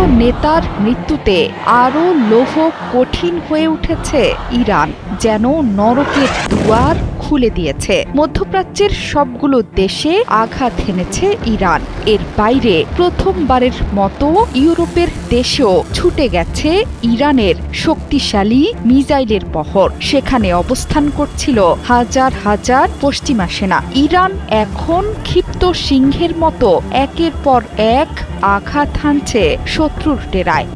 প্রিয় নেতার মৃত্যুতে আরও লৌহ কঠিন হয়ে উঠেছে ইরান, যেন নরকের দুয়ার খুলে দিয়েছে। মধ্যপ্রাচ্যের সবগুলো দেশে আঘাত হেনেছে ইরান। এর বাইরে প্রথমবারের মতো ইউরোপের দেশেও ছুটে গেছে ইরানের শক্তিশালী মিসাইলের বহর। সেখানে অবস্থান করছিল হাজার হাজার পশ্চিমা সেনা। ইরান এখন ক্ষিপ্ত সিংহের মতো একের পর এক আঘাত হানছে শত্রুর ডেরায়।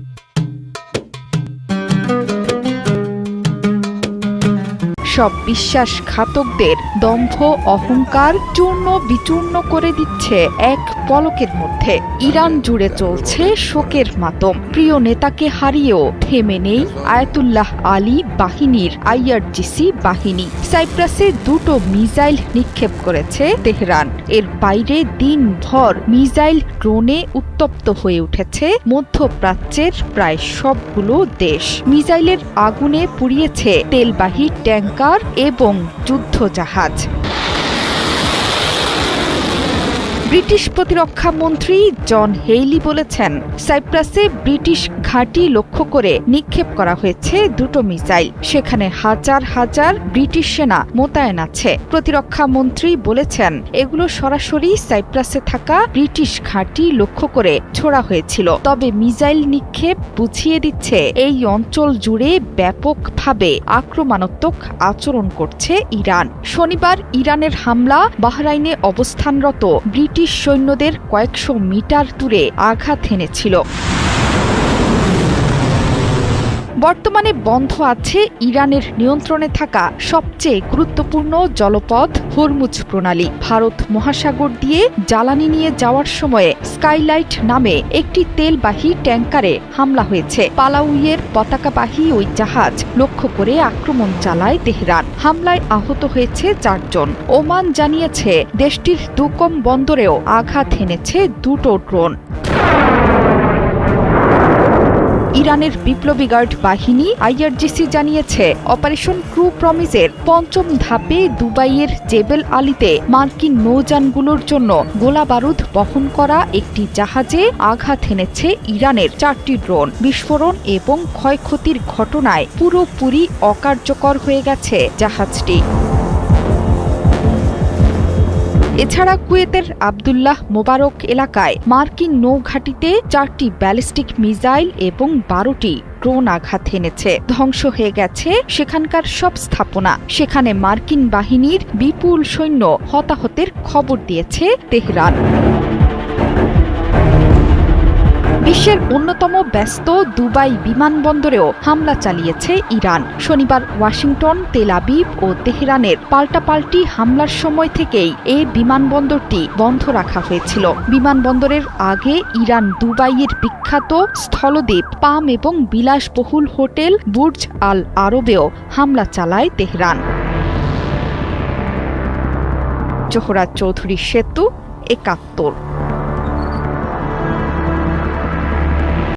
সব বিশ্বাসঘাতকদের দম্ভ অহংকার চূর্ণ বিচূর্ণ করে দিচ্ছে এক পলকের মধ্যে। ইরান জুড়ে চলছে শোকের মাতম। প্রিয় নেতাকে হারিয়েও থেমে নেই আয়াতুল্লাহ আলী বাহিনীর আইআরজিসি বাহিনী। সাইপ্রাসে 2টো মিসাইল নিক্ষেপ করেছে তেহরান। এর বাইরে দিনভর মিসাইল ড্রোনে উত্তপ্ত হয়ে উঠেছে মধ্যপ্রাচ্যের প্রায় সবগুলো দেশ। মিসাইলের আগুনে পুড়িয়েছে তেলবাহী ট্যাঙ্কার এবং যুদ্ধজাহাজ। ব্রিটিশ প্রতিরক্ষা মন্ত্রী জন হেইলি বলেছেন, সাইপ্রাসে ব্রিটিশ ঘাঁটি লক্ষ্য করে নিক্ষেপ করা হয়েছে 2টো মিসাইল। সেখানে হাজার হাজার ব্রিটিশ সেনা মোতায়েন আছে। প্রতিরক্ষা মন্ত্রী বলেছেন, এগুলো সরাসরি সাইপ্রাসে থাকা ব্রিটিশ ঘাঁটি লক্ষ্য করে ছোড়া হয়েছিল। তবে মিসাইল নিক্ষেপ বুঝিয়ে দিচ্ছে এই অঞ্চল জুড়ে ব্যাপকভাবে আক্রমণাত্মক আচরণ করছে ইরান। শনিবার ইরানের হামলা বাহরাইনে অবস্থানরত ব্রিটিশ সৈন্যদের কয়েকশো মিটার দূরে আঘাত হেনেছিল। বর্তমানে বন্ধ আছে ইরানের নিয়ন্ত্রণে থাকা সবচেয়ে গুরুত্বপূর্ণ জলপথ হরমুজ প্রণালী। ভারত মহাসাগর দিয়ে জ্বালানি নিয়ে যাওয়ার সময়ে স্কাইলাইট নামে একটি তেলবাহী ট্যাঙ্কারে হামলা হয়েছে। পালাউইয়ের পতাকাবাহী ওই জাহাজ লক্ষ্য করে আক্রমণ চালায় তেহরান। হামলায় আহত হয়েছে 4 জন। ওমান জানিয়েছে দেশটির দুকম বন্দরেও আঘাত হেনেছে 2টো ড্রোন। ইরানের বিপ্লবী গার্ড বাহিনী আইআরজিসি জানিয়েছে, অপারেশন ক্রু প্রমিসের 5ম ধাপে দুবাইয়ের জেবেল আলীতে মার্কিন নৌযানগুলোর জন্য গোলাবারুদ বহন করা একটি জাহাজে আঘাত হেনেছে ইরানের 4টি ড্রোন। বিস্ফোরণ এবং ক্ষয়ক্ষতির ঘটনায় পুরোপুরি অকার্যকর হয়ে গেছে জাহাজটি। এছাড়া কুয়েতের আবদুল্লাহ মোবারক এলাকায় মার্কিন নৌঘাঁটিতে 4টি ব্যালিস্টিক মিসাইল এবং 12টি ড্রোন আঘাত হেনেছে। ধ্বংস হয়ে গেছে সেখানকার সব স্থাপনা। সেখানে মার্কিন বাহিনীর বিপুল সৈন্য হতাহতের খবর দিয়েছে তেহরান। বিশ্বের অন্যতম ব্যস্ত দুবাই বিমানবন্দরেও হামলা চালিয়েছে ইরান। শনিবার ওয়াশিংটন, তেল আবিব ও তেহরানের পাল্টাপাল্টি হামলার সময় থেকেই এই বিমানবন্দরটি বন্ধ রাখা হয়েছিল। বিমানবন্দরের আগে ইরান দুবাইয়ের বিখ্যাত স্থলদ্বীপ পাম এবং বিলাসবহুল হোটেল বুর্জ আল আরবেও হামলা চালায় তেহরান। জোহরা চৌধুরী সেতু, 71।